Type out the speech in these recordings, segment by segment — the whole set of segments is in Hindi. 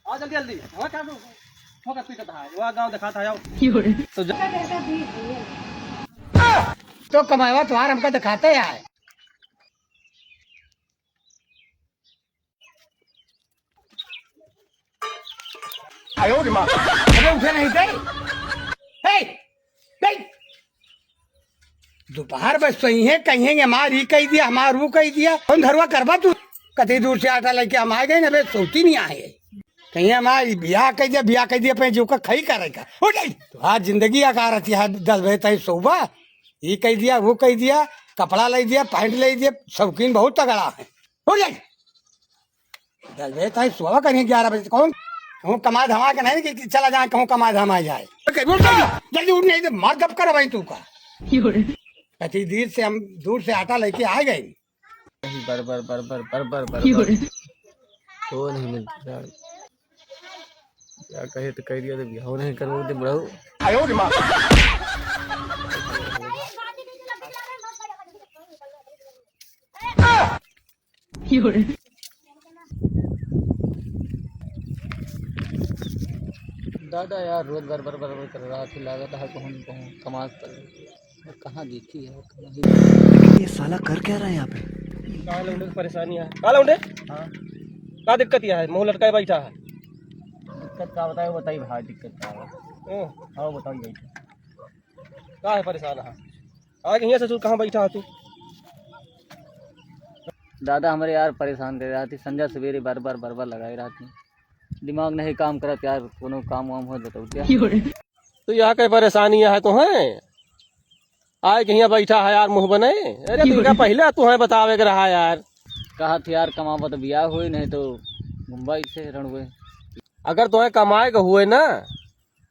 आओ जल्दी जल्दी। हाँ क्या फोकस पीटा था वो गांव दिखाता है। आओ तो कमावा तुम्हारा हमको दिखाते यार। आयो रे माँ, अरे उठे नहीं गई दोपहर बस सही है कहीं हमारी कही दिया हमारा रू कही दिया कौन धरवा करवा तू कति दूर से आटा लेके हम आ गए ना सोती नहीं आए कहीं हमारी ब्याह कह दिया अपने जीव का खई करेगा हो जाए तो आज जिंदगी आकार रहती है 10 बजे तक सुबह ये कह दिया वो कह दिया कपड़ा ले दिया पैंट ले दिया शौकीन बहुत तगड़ा है हो जाए 10 बजे तक सुबह कहीं 11 बजे कौन कहूँ कमा धमा के नहीं कि चला जाए कहूँ कमा धमा जाए जल्दी उठ नहीं मार गप कर भाई तू का कति देर से हम दूर से आटा लेके आ गए बर बर बर बर बर बर बर तो नहीं मिलता क्या कहे तो कह दिया तो बिहाव नहीं करो तो बढ़ो आयो रे माँ दादा यार रोज बर बर बर कर रहा थी लागत है कहूँ कहूँ कमाल कर कहाँ देखी है लेकिन ये साला कर क्या रहा है यहाँ पे? कहाँ लौंडे की परेशानी है कहाँ लौंडे हाँ क्या दिक्कत यह है मुँह लटकाए बैठा है दिक्कत क्या बताइए भाई दिक्कत क्या है हाँ बताइए बैठा क्या है परेशान है आगे यहाँ ससुर कहाँ बैठा है तू दादा हमारे यार परेशान कर रहा थी संध्या सवेरे बार बार लगाई रहा थी दिमाग नहीं काम करा यार कोनो काम वाम हो बताओ क्या तो यहाँ कई परेशानियाँ है तो हैं आए कहीं बैठा है यार मुँह बने अरे तू क्या पहले तू है बतावे रहा यार कहा थी यार कमावा तो ब्याह हुए नहीं तो मुंबई से रण हुए अगर तुम्हें कमाए का हुए ना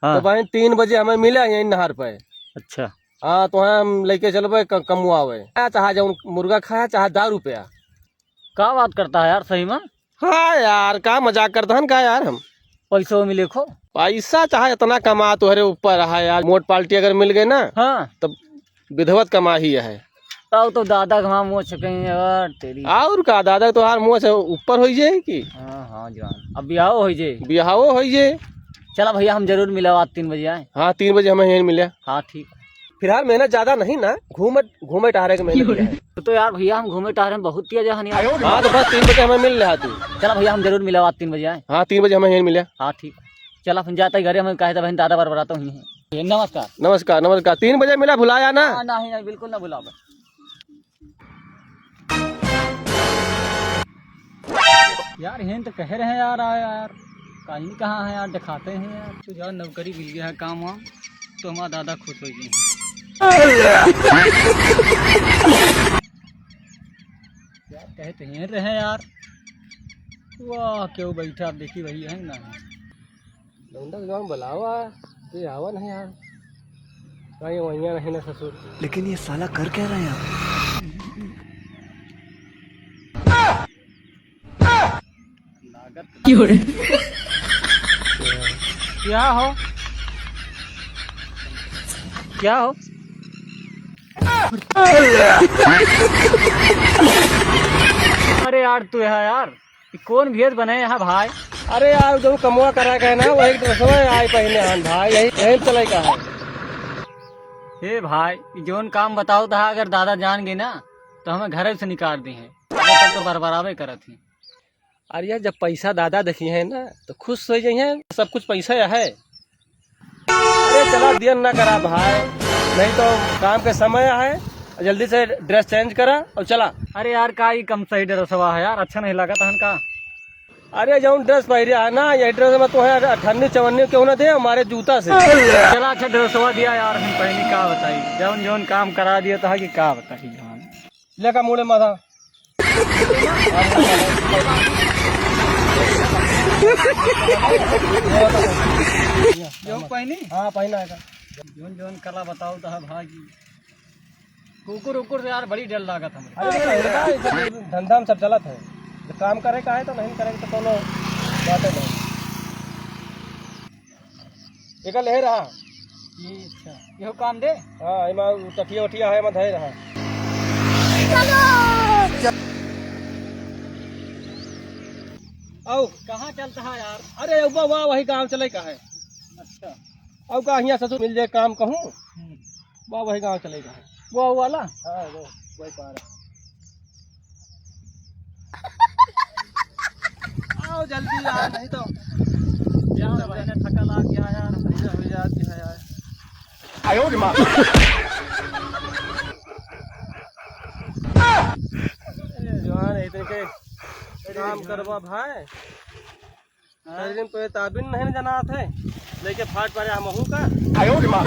हाँ। तो भाई 3 बजे हमें मिले यही नहर पे अच्छा हाँ तो हम लेके चलबे कमुआवे चाहे जाऊँ मुर्गा खाया चाहे 10 रुपया क्या बात करता है यार सही में हाँ यार का मजाक करता है का यार हम पैसों में लिखो पैसा चाहे इतना कमा तुम्हारे ऊपर है यार मोट पाल्टी अगर मिल गए ना हाँ तब विधवत कमा ही है तब तो दादा घमा मुँह छके यार तेरी और का दादा तो यार मुँह से ऊपर हो जाए की हाँ जान अब ब्याह हो जे बिहावो हो जाए चला भैया हम जरूर मिला आज 3 बजे आए हाँ 3 बजे हमें यहीं मिले हाँ ठीक फिलहाल मेहनत ज्यादा नहीं ना घूमे टहरे के मेहनत है। तो यार भैया हम घूमे टहरे में बहुत किया जहाँ हाँ तो बस 3 बजे हमें मिल रहा तू चला भैया हम जरूर मिला आज 3 बजे आए हाँ 3 बजे हमें यहीं मिले हाँ ठीक चला फिर जाता ही घरे हमें कहे था बहन दादा बार बराता हूँ नमस्कार नमस्कार नमस्कार 3 बजे मिला भुलाया ना नहीं बिल्कुल ना बुलाओ यार हेन तो कह रहे हैं यार यार कहीं कहाँ है यार दिखाते हैं यार तो यार नौकरी मिल गया है काम वाम तो हमारा दादा खुश हो गए यार कहते हैं रहे यार वाह क्यों बैठा आप देखी वही है ना बुलावा ये आवा नहीं यार कहीं वहीं नहीं ना ससुर लेकिन ये साला कर क्या रहा है यहाँ पे? क्या हो अरे यार तू है यार कौन भेद बने यहाँ भाई अरे यार जो कमुआ करा गए ना वही समय आए पहले हान भाई यही चले का है हे भाई जोन काम बताओ था अगर दादा जान गए ना तो हमें घर से निकाल दी है तो बरबरावे करत ही अरे यार जब पैसा दादा देखी है ना तो खुश हो जाइए सब कुछ पैसा है अरे चला दियन ना करा भाई नहीं तो काम के समय है जल्दी से ड्रेस चेंज करा और चला अरे यार का ही कम सही ड्रेस हुआ है यार अच्छा नहीं लगा था का अरे जो ड्रेस पहरे है ना ये ड्रेस में तो है 98-94 क्यों ना दे हमारे जूता से चला अच्छा ड्रेस हुआ दिया यार हम पहले क्या बताई जौन जौन काम करा दिया था कि क्या बताई लेका मुड़े माथा जो पहनी हाँ पहना है जोन जोन कला बताओ तो भाई कुकुर उकुर से यार बड़ी डर लागत हमें अरे धंधा में सब चलत है जब काम करे का है तो नहीं करेंगे तो कोनो बात नहीं एक ले रहा ये अच्छा यो काम दे हाँ इमा टकिया उठिया है मैं धै रहा आओ कहाँ चलता है यार? अरे अब वाह वही गाँव चले का है। अच्छा। अब का यहाँ ससुर मिल जाए काम कहूँ वाह वही गाँव चले का है। वो वाला? हाँ वो वही पार आओ जल्दी यार नहीं तो यार मैंने थका ला गया यार। हो जाती है यार। आयो रे माँ। जवान इतने के काम करवा भाई दिन तो ताबिन नहीं जना थे लेके फाट पारे हमहू का। आयो रे माँ।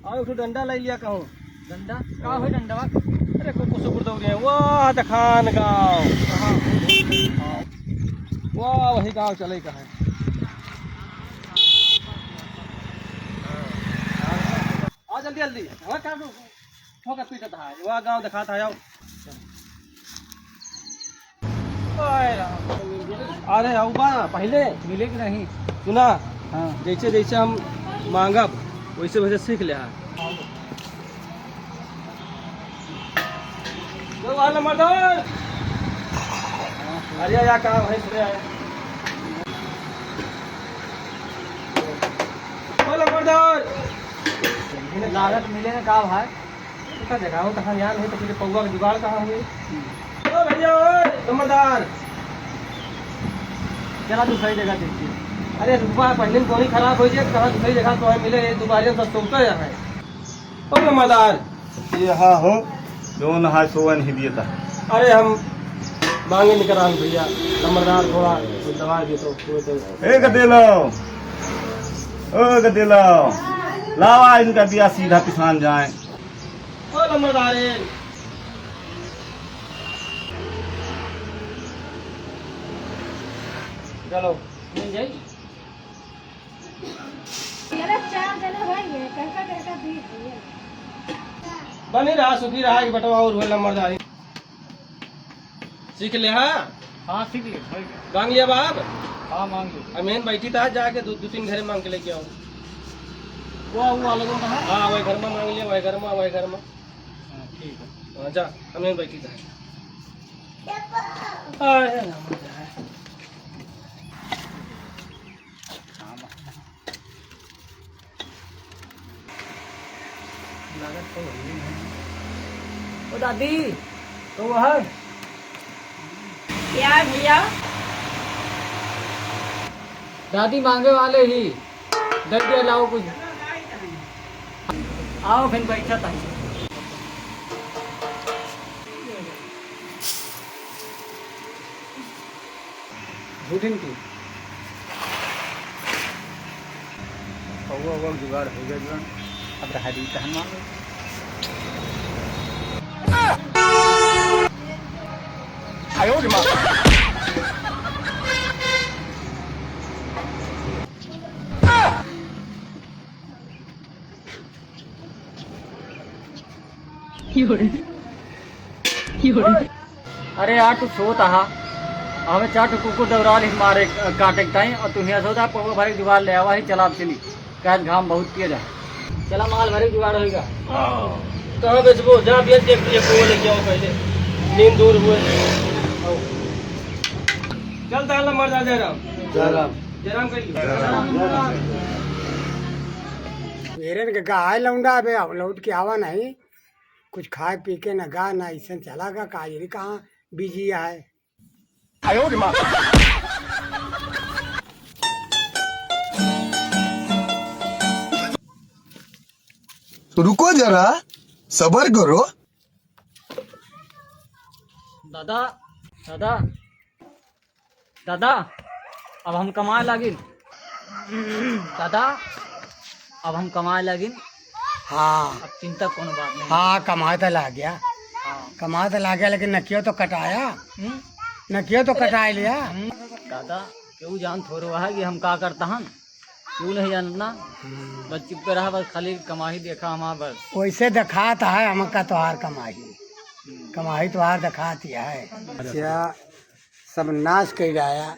आओ डंडा ले लिया कहूँ। डंडा का हो डंडा? अरे कुछ दौड़े हैं वाह दखान गाँव वाह वही गाँव चले का है। आ जल्दी जल्दी हाँ क्या ठोकर पीटत है वह गाँव दिखाता है। आओ अरे आओ बा पहले मिले कि नहीं? सुना हाँ। जैसे जैसे हम मांगब वैसे वैसे सीख ले। मर्दन अरे या काम है सुने आए मर्दन लागत मिले ना का भाई? उसका जगह कहाँ याद है तो फिर पौवा का जुगाड़ कहाँ हुए। ओ भैया नंबरदार चला तू सही जगह देखिए। अरे रुपया पहले में कोनी खराब हो जाए कहाँ दूसरी जगह तो मिले दोबारा सब सोचता है। ओ नंबरदार ये हाँ हो दोन हाथ सोवन ही दिया था। अरे हम मांगे निकल रहा भैया नंबरदार थोड़ा दवा दे तो ए गदेलो ओ गदेलो लावा इनका दिया सीधा पिसान जाए। ओ नंबरदार चलो मिल जाए। बनी रहा सुखी रहा कि बटवा और नंबरदारी सीख ले। हाँ हाँ सीख ले। मांग लिया बाप। हाँ मांग लो। अमीन बैठी था जाके दो तीन घरे मांग के लेके आओ। वो वालों को कहा? हाँ वही घर में मांग लिया वही घर में। ठीक है। हाँ जा अमीन बैठी था। अरे लागत तो ओ दादी तो वो है क्या भैया? दादी मांगे वाले ही दर दिया लाओ कुछ। आओ फिर बैठा था। बुढ़िन की जुगाड़ हो गया अब रहा दी कहन मांगो। आयो रे माँ। अरे यार तू सोता हा हमें चार कुकुर दौड़ा ली मारे काटे टाइम और तू यहाँ सोता पौवा भरे जुगाड़ ले आवा ही चला चली कैद घाम बहुत तेज है। चला माल भरे जुगाड़ होगा। कहाँ बेचबो जा बेच देख को लेके आओ पहले नींद दूर हुए। चल ताला मर जा जयराम मेरे के गाय लौंडा बे लौट के आवा नहीं कुछ खाए पी के न गा ना ऐसा चला गा काजरी कहाँ बिजी है। आयो रे माँ। रुको जरा सबर करो। दादा दादा दादा अब हम कमाए लागिन। दादा अब हम कमाए लागिन। हाँ अब चिंता कोनो बात नहीं। हाँ कमाए तो ला गया हाँ। कमाए तो ला गया लेकिन नकियो तो कटाया नकियो तो कटाए लिया। दादा क्यों जान थोड़ा है कि हम का करता हन क्यों नहीं जानना बस चुप पे रहा बस खाली कमाही देखा हमारा बस। वैसे दिखाता है हमका तोहार कमाही तोहार दिखाती है। अच्छा सब नाश कर आया।